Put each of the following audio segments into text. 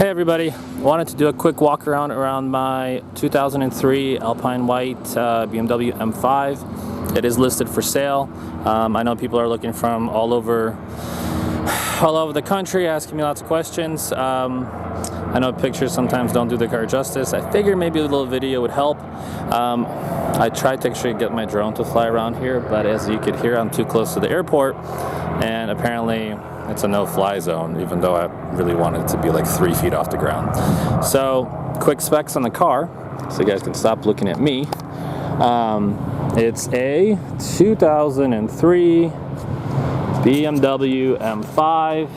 Hey everybody, wanted to do a quick walk around my 2003 Alpine white BMW M5. It is listed for sale. I know people are looking from all over the country, asking me lots of questions. I know pictures sometimes don't do the car justice. I figured maybe a little video would help. I tried to actually get my drone to fly around here, but as you could hear, I'm too close to the airport, and apparently it's a no-fly zone, even though I really wanted it to be like 3 feet off the ground. So, quick specs on the car, so you guys can stop looking at me. It's a 2003 BMW M5.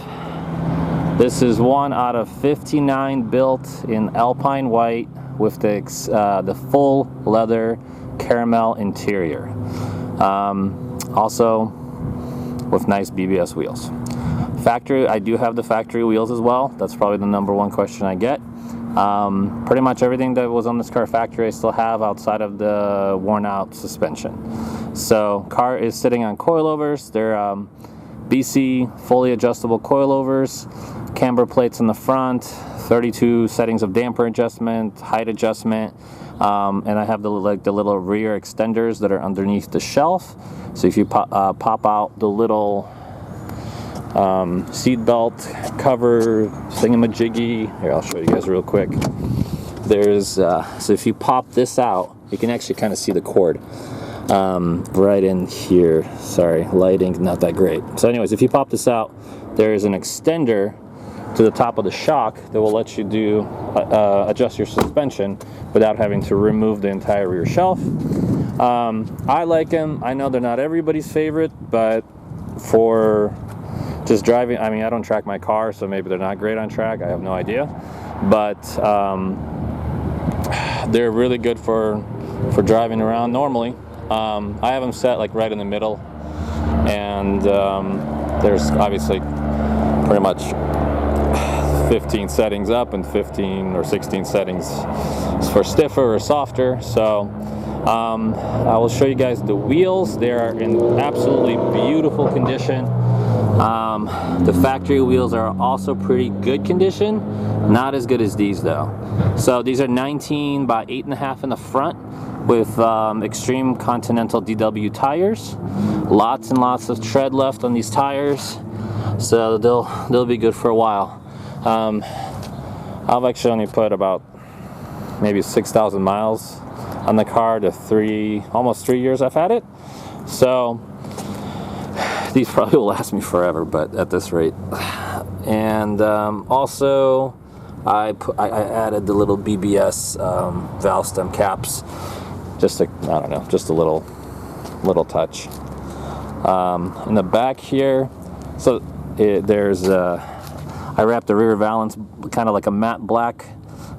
This is one out of 59 built in Alpine white with the full leather caramel interior. Also with nice BBS wheels. Factory, I do have the factory wheels as well. That's probably the #1 question I get. Pretty much everything that was on this car factory I still have outside of the worn out suspension. So car is sitting on coilovers. They're BC fully adjustable coilovers, camber plates in the front, 32 settings of damper adjustment, height adjustment, and I have the little rear extenders that are underneath the shelf. So if you pop out the little seat belt cover thingamajiggy, here I'll show you guys real quick. There's so if you pop this out, you can actually kind of see the cord right in here. Sorry, lighting not that great. So anyways, if you pop this out, there is an extender to the top of the shock that will let you do adjust your suspension without having to remove the entire rear shelf. I like them. I know they're not everybody's favorite, but for just driving, I mean, I don't track my car, so maybe they're not great on track. I have no idea, but they're really good for driving around normally. I have them set like right in the middle, and there's obviously pretty much 15 settings up and 15 or 16 settings for stiffer or softer. So I will show you guys the wheels. They are in absolutely beautiful condition. The factory wheels are also pretty good condition, not as good as these though. So these are 19 by 8.5 in the front with extreme Continental DW tires. Lots and lots of tread left on these tires, so they'll be good for a while. I've actually only put about maybe 6,000 miles on the car to almost 3 years I've had it. So these probably will last me forever, but at this rate. And also I added the little BBS valve stem caps, just I don't know, just a little touch. In the back here, so there's I wrapped the rear valance kind of like a matte black.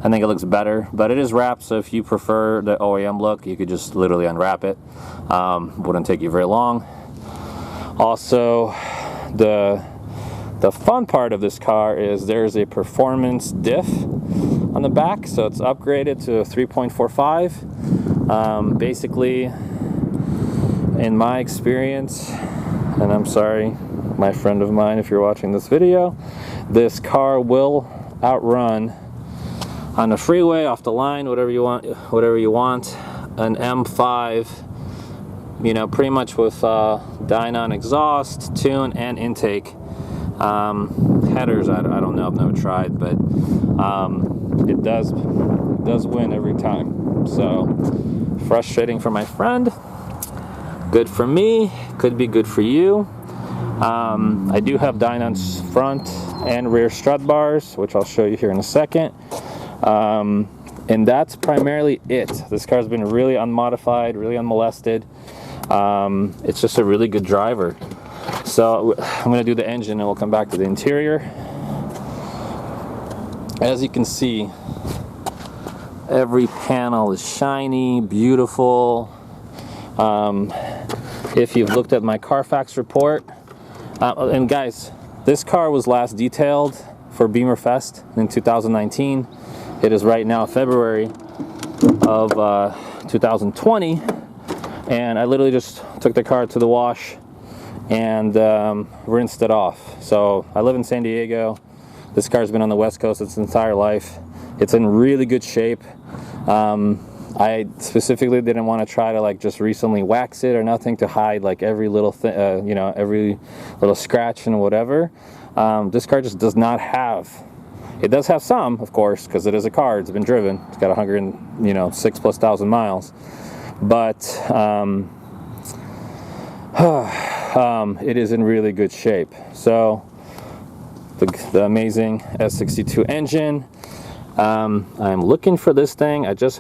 I think it looks better, but it is wrapped, so if you prefer the OEM look, you could just literally unwrap it. Wouldn't take you very long. Also, the fun part of this car is there's a performance diff on the back, so it's upgraded to 3.45. Basically, in my experience, and I'm sorry, my friend of mine, if you're watching this video, this car will outrun on the freeway, off the line, whatever you want, an M5. You know, pretty much with Dynon exhaust, tune, and intake. Headers, I don't know, I've never tried, but it does win every time. So frustrating for my friend, good for me, could be good for you. I do have Dynon's front and rear strut bars, which I'll show you here in a second. And that's primarily it. This car's been really unmodified, really unmolested. It's just a really good driver. So I'm going to do the engine and we'll come back to the interior. As you can see, every panel is shiny, beautiful. If you've looked at my Carfax report, and guys, this car was last detailed for Beamer Fest in 2019. It is right now February of 2020. And I literally just took the car to the wash and rinsed it off. So I live in San Diego. This car's been on the West Coast its entire life. It's in really good shape. I specifically didn't want to try to like just recently wax it or nothing to hide like every little thing, you know, every little scratch and whatever. This car just does not have. It does have some, of course, because it is a car. It's been driven. It's got 106,000+ miles, but it is in really good shape. So the amazing S62 engine. I'm looking for this thing. I just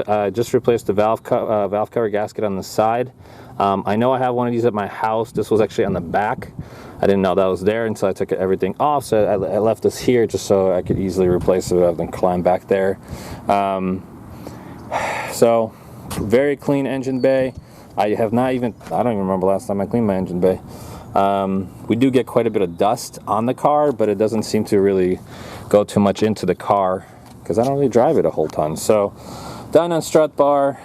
replaced the valve cover gasket on the side. I know I have one of these at my house. This was actually on the back. I didn't know that was there until I took everything off, so I left this here just so I could easily replace it rather than climb back there. So very clean engine bay. I don't even remember last time I cleaned my engine bay. We do get quite a bit of dust on the car, but it doesn't seem to really go too much into the car because I don't really drive it a whole ton. So done on strut bar.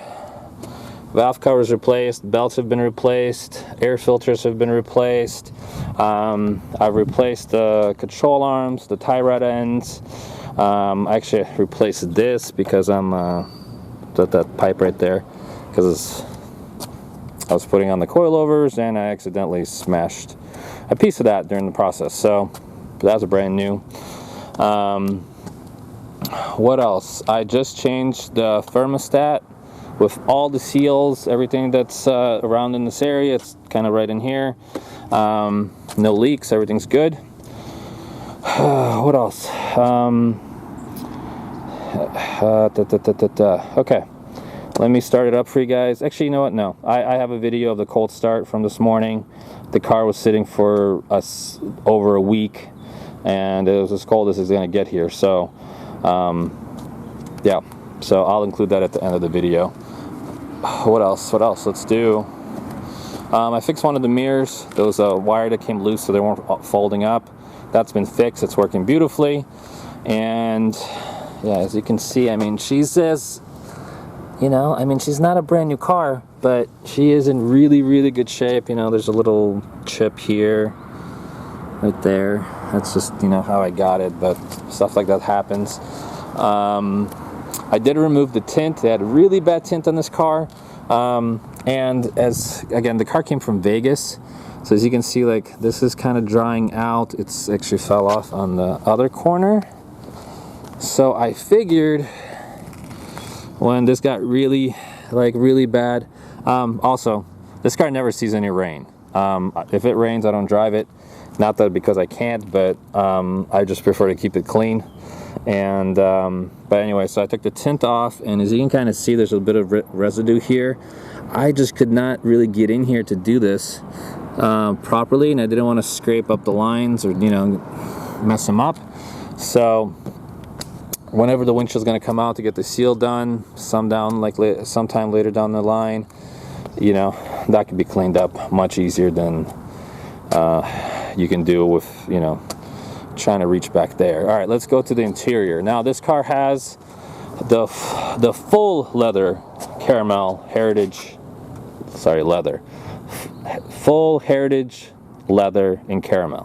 Valve covers replaced, belts have been replaced, air filters have been replaced. I've replaced the control arms, the tie rod ends. I actually replaced this because I'm that pipe right there, because I was putting on the coilovers and I accidentally smashed a piece of that during the process. So that's brand new. What else? I just changed the thermostat with all the seals, everything that's around in this area. It's kind of right in here. No leaks, everything's good. What else? Okay, let me start it up for you guys. Actually, you know what? No, I have a video of the cold start from this morning. The car was sitting for us over a week, and it was as cold as it's gonna get here. So, yeah. So I'll include that at the end of the video. What else? What else? Let's do. I fixed one of the mirrors. There was a wire that came loose, so they weren't folding up. That's been fixed. It's working beautifully. And yeah, as you can see, I mean, she's as, you know, I mean, she's not a brand new car, but she is in really, really good shape. You know, there's a little chip here, right there. That's just, you know, how I got it, but stuff like that happens. I did remove the tint. They had really bad tint on this car. And again, the car came from Vegas. So as you can see, like, this is kind of drying out. It's actually fell off on the other corner. So I figured when this got really bad, also, this car never sees any rain. If it rains, I don't drive it. Not that because I can't, but I just prefer to keep it clean. And but anyway, so I took the tint off, and as you can kind of see, there's a bit of residue here. I just could not really get in here to do this properly, and I didn't want to scrape up the lines or, you know, mess them up. So whenever the windshield's going to come out to get the seal done, sometime later down the line, you know, that could be cleaned up much easier than you can do with, you know, trying to reach back there. All right, let's go to the interior. Now this car has the full leather caramel heritage, leather, full heritage leather in caramel.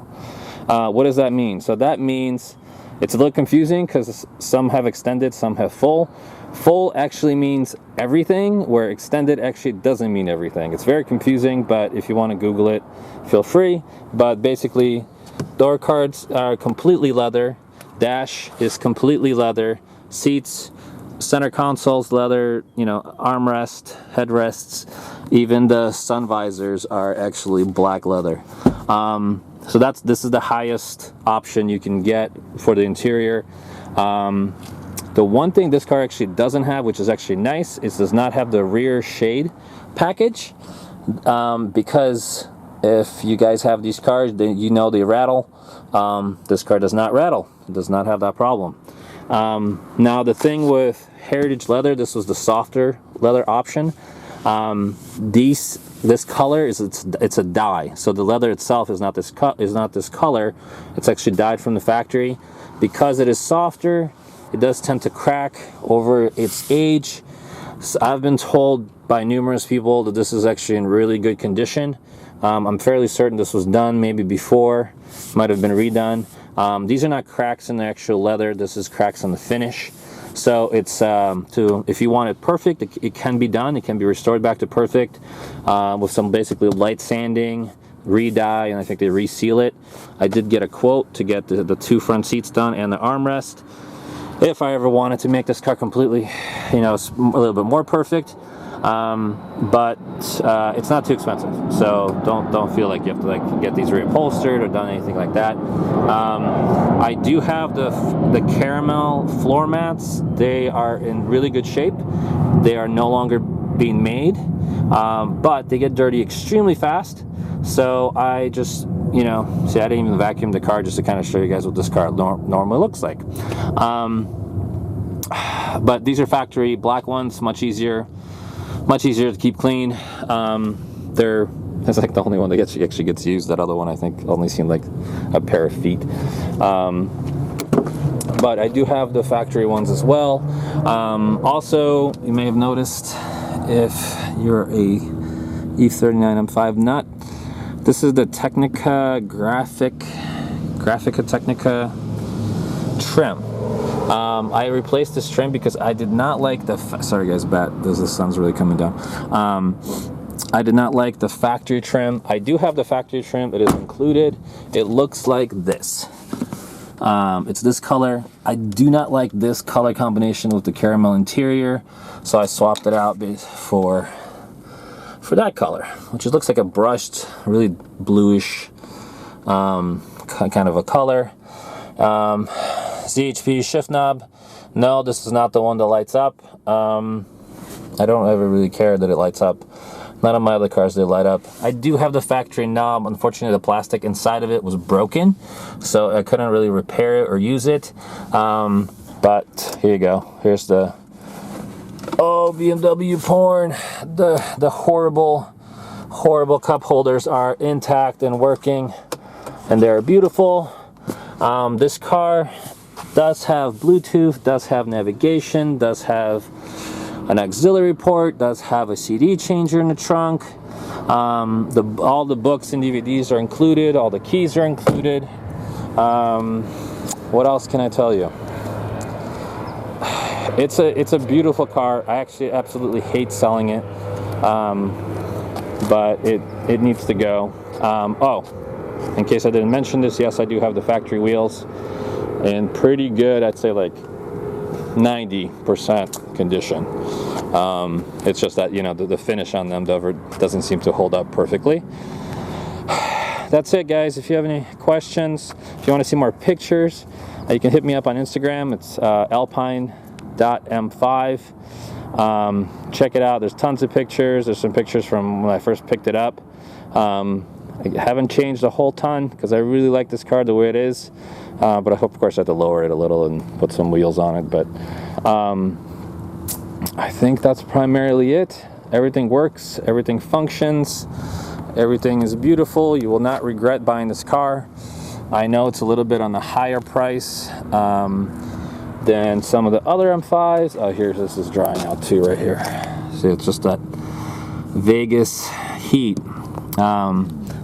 What does that mean? So that means it's a little confusing because some have extended, some have full. Full actually means everything, where extended actually doesn't mean everything. It's very confusing, but if you want to Google it, feel free. But basically, door cards are completely leather, dash is completely leather, seats, center consoles leather, you know, armrest, headrests, even the sun visors are actually black leather. So this is the highest option you can get for the interior. The one thing this car actually doesn't have, which is actually nice, is does not have the rear shade package, because if you guys have these cars, then you know they rattle. This car does not rattle. It does not have that problem. Now the thing with heritage leather, this was the softer leather option. This color is it's a dye, so the leather itself is not this color. It's actually dyed from the factory. Because it is softer, it does tend to crack over its age. So I've been told by numerous people that this is actually in really good condition. I'm fairly certain this was done maybe before, might have been redone, These are not cracks in the actual leather. This is cracks on the finish. So it's if you want it perfect, it can be done. It can be restored back to perfect with some basically light sanding, re-dye, and I think they reseal it. I did get a quote to get the 2 front seats done and the armrest. If I ever wanted to make this car completely, you know, a little bit more perfect, but it's not too expensive. So don't feel like you have to like get these reupholstered or done anything like that. I do have the caramel floor mats. They are in really good shape. They are no longer being made, but they get dirty extremely fast. So I just, you know, see, I didn't even vacuum the car just to kind of show you guys what this car normally looks like. But these are factory black ones, much easier to keep clean. It's like the only one that actually gets used. That other one I think only seemed like a pair of feet. But I do have the factory ones as well. Also, you may have noticed, if you're a E39 M5 nut, this is the Technica Graphica Technica trim. I replaced this trim because I did not like the sorry guys, the sun's really coming down. I did not like the factory trim. I do have the factory trim that is included. It looks like this. It's this color. I do not like this color combination with the caramel interior, so I swapped it out for that color, which looks like a brushed, really bluish kind of a color. ZHP shift knob. No, this is not the one that lights up. I don't ever really care that it lights up. None of my other cars, they light up. I do have the factory knob. Unfortunately, the plastic inside of it was broken, so I couldn't really repair it or use it. But here you go. Here's the BMW porn. The horrible cup holders are intact and working, and they're beautiful. This car does have Bluetooth, does have navigation, does have an auxiliary port, does have a CD changer in the trunk. All the books and DVDs are included, all the keys are included. What else can I tell you? It's a beautiful car. I actually absolutely hate selling it, but it needs to go. Oh, in case I didn't mention this, yes, I do have the factory wheels in pretty good, I'd say like 90% condition. It's just that, you know, the finish on them doesn't seem to hold up perfectly. That's it, guys. If you have any questions, if you want to see more pictures, you can hit me up on Instagram. It's alpine.m5. Check it out. There's tons of pictures. There's some pictures from when I first picked it up. I haven't changed a whole ton because I really like this car the way it is, but I hope, of course, I have to lower it a little and put some wheels on it. But I think that's primarily it. Everything works, everything functions, everything is beautiful. You will not regret buying this car. I know it's a little bit on the higher price than some of the other M5s. Oh, this is drying out too right here. See, it's just that Vegas heat.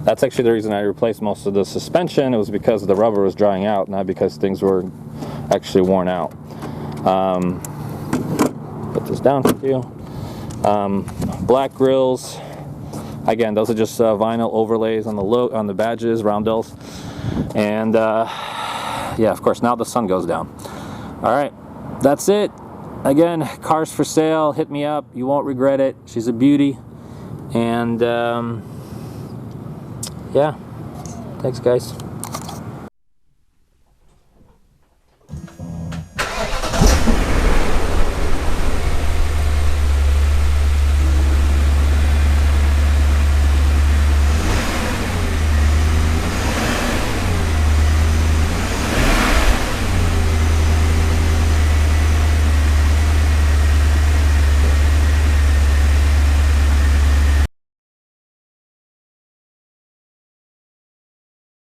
That's actually the reason I replaced most of the suspension. It was because the rubber was drying out, not because things were actually worn out. Put this down for you. Black grills. Again, those are just vinyl overlays on the badges, roundels. And yeah, of course, now the sun goes down. All right, that's it. Again, cars for sale. Hit me up. You won't regret it. She's a beauty. And yeah, thanks, guys.